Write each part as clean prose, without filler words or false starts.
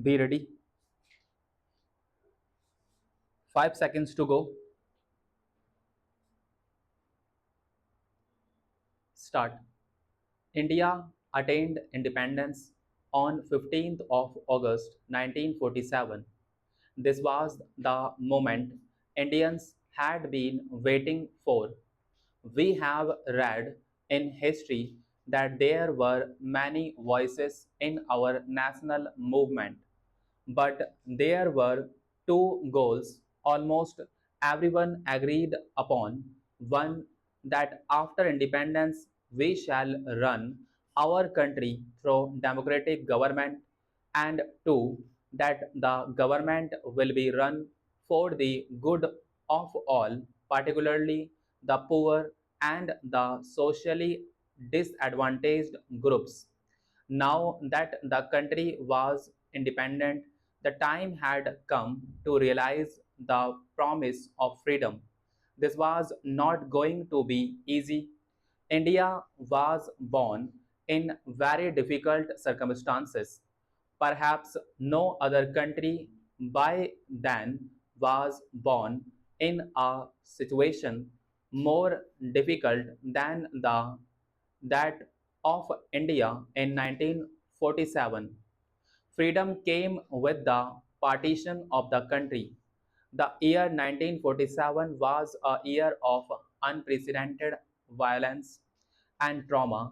Be ready. 5 seconds to go. Start. India attained independence on 15th of August 1947. This was the moment Indians had been waiting for. We have read in history that there were many voices in our national movement, but there were two goals almost everyone agreed upon. One, that after independence we shall run our country through democratic government, and two, that the government will be run for the good of all, particularly the poor and the socially disadvantaged groups. Now that the country was independent, the time had come to realize the promise of freedom. This was not going to be easy. India was born in very difficult circumstances. Perhaps no other country by then was born in a situation more difficult than that of India in 1947. Freedom came with the partition of the country. The year 1947 was a year of unprecedented violence and trauma,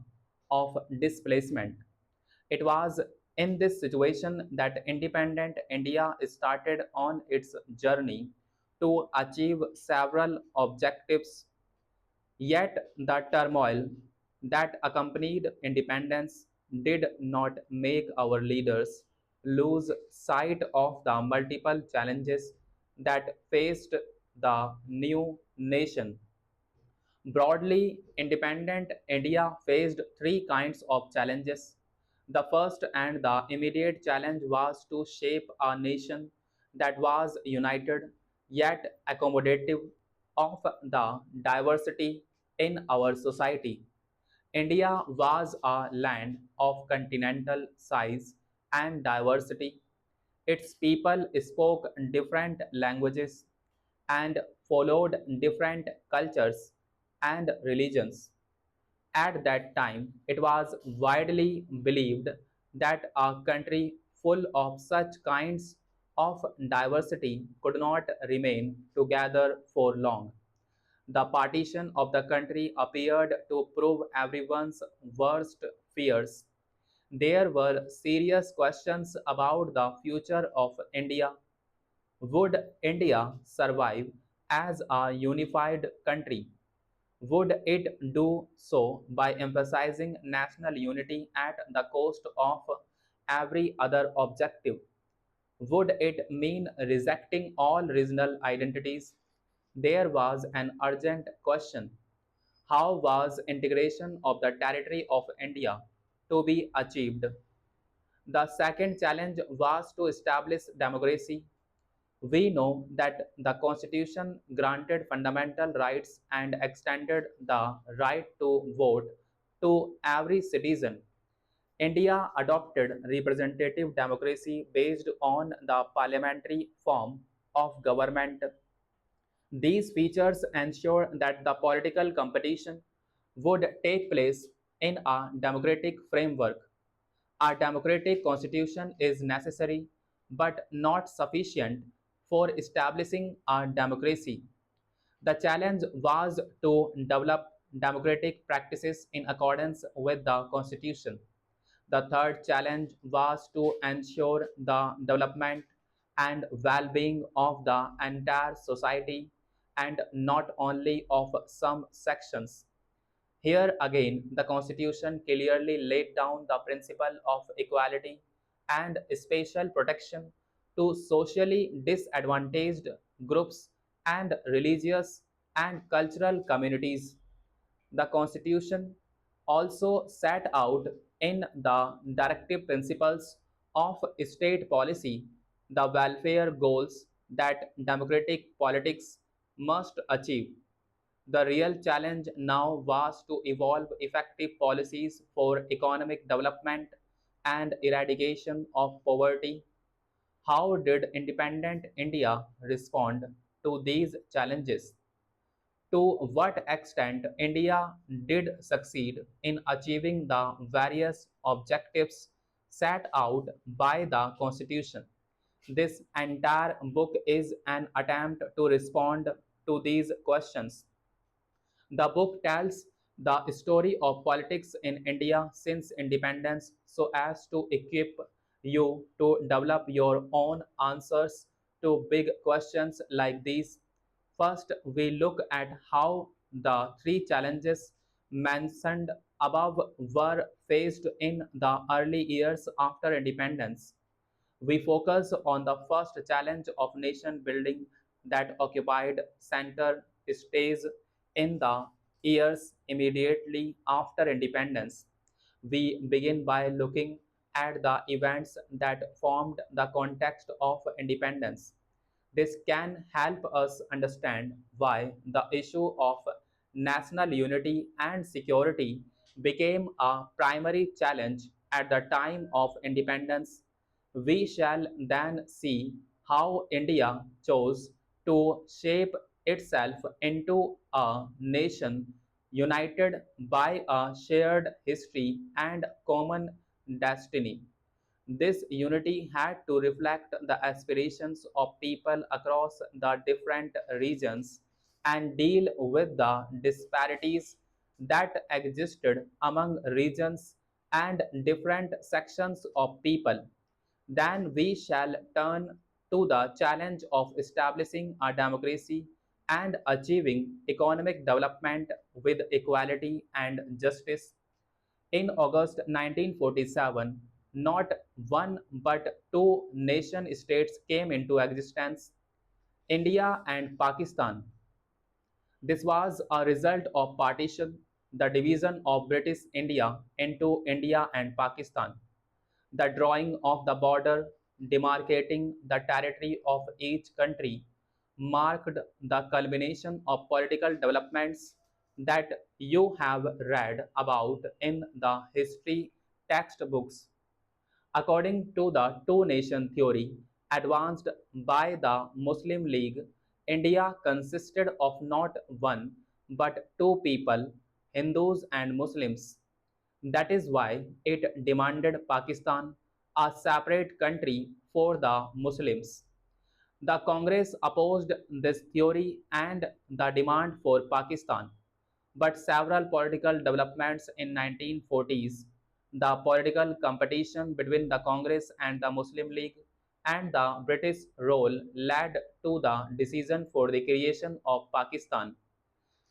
of displacement. It was in this situation that independent India started on its journey to achieve several objectives. Yet the turmoil that accompanied independence did not make our leaders lose sight of the multiple challenges that faced the new nation. Broadly, independent India faced three kinds of challenges. The first and the immediate challenge was to shape a nation that was united yet accommodative of the diversity in our society. India was a land of continental size and diversity. Its people spoke different languages and followed different cultures and religions. At that time, it was widely believed that a country full of such kinds of diversity could not remain together for long. The partition of the country appeared to prove everyone's worst fears. There were serious questions about the future of India. Would India survive as a unified country? Would it do so by emphasizing national unity at the cost of every other objective? Would it mean rejecting all regional identities? There was an urgent question. How was integration of the territory of India to be achieved? The second challenge was to establish democracy. We know that the Constitution granted fundamental rights and extended the right to vote to every citizen. India adopted representative democracy based on the parliamentary form of government. These features ensure that the political competition would take place in a democratic framework. A democratic constitution is necessary but not sufficient for establishing a democracy. The challenge was to develop democratic practices in accordance with the constitution. The third challenge was to ensure the development and well being of the entire society and not only of some sections. Here again, the Constitution clearly laid down the principle of equality and special protection to socially disadvantaged groups and religious and cultural communities. The Constitution also set out in the directive principles of state policy the welfare goals that democratic politics must achieve. The real challenge now was to evolve effective policies for economic development and eradication of poverty. How did independent India respond to these challenges? To what extent India did succeed in achieving the various objectives set out by the Constitution? This entire book is an attempt to respond to these questions. The book tells the story of politics in India since independence so as to equip you to develop your own answers to big questions like these. First, we look at how the three challenges mentioned above were faced in the early years after independence. We focus on the first challenge of nation building that occupied center stage in the years immediately after independence. We begin by looking at the events that formed the context of independence. This can help us understand why the issue of national unity and security became a primary challenge at the time of independence. We shall then see how India chose to shape itself into a nation united by a shared history and common destiny. This unity had to reflect the aspirations of people across the different regions and deal with the disparities that existed among regions and different sections of people. Then we shall turn to the challenge of establishing a democracy and achieving economic development with equality and justice. In August 1947, not one but two nation states came into existence, India and Pakistan. This was a result of partition, the division of British India into India and Pakistan, the drawing of the border demarcating the territory of each country marked the culmination of political developments that you have read about in the history textbooks. According to the two nation theory advanced by the Muslim League, India consisted of not one but two people, Hindus and Muslims. That is why it demanded Pakistan, a separate country for the Muslims. The Congress opposed this theory and the demand for Pakistan, but several political developments in 1940s, the political competition between the Congress and the Muslim League, and the British role led to the decision for the creation of Pakistan.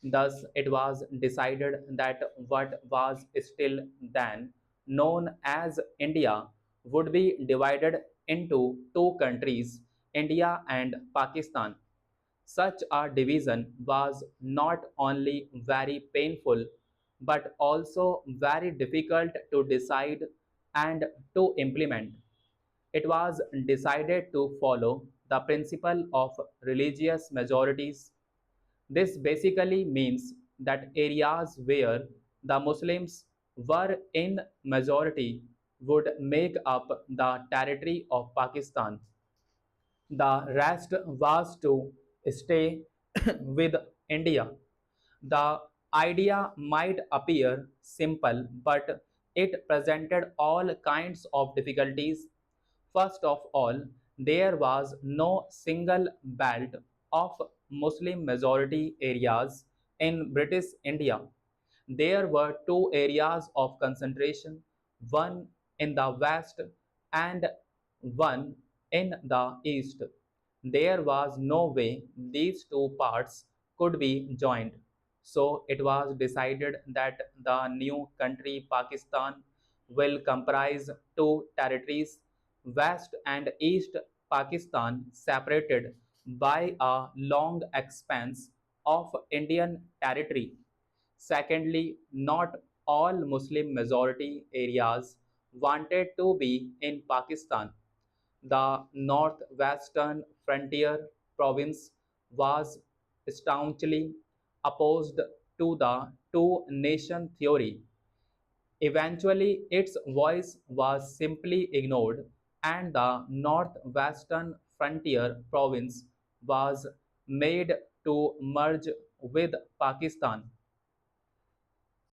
Thus, it was decided that what was still then known as India would be divided into two countries, India and Pakistan. Such a division was not only very painful but also very difficult to decide and to implement. It was decided to follow the principle of religious majorities. This basically means that areas where the Muslims were in majority would make up the territory of Pakistan. The rest was to stay with India. The idea might appear simple, but it presented all kinds of difficulties. First of all, there was no single belt of Muslim majority areas in British India. There were two areas of concentration, one in the west and one in the east. There was no way these two parts could be joined. So it was decided that the new country Pakistan will comprise two territories, West and East Pakistan separated by a long expanse of Indian territory. Secondly, not all Muslim majority areas wanted to be in Pakistan. The northwestern frontier province was staunchly opposed to the two nation theory. Eventually, its voice was simply ignored and the northwestern frontier province was made to merge with Pakistan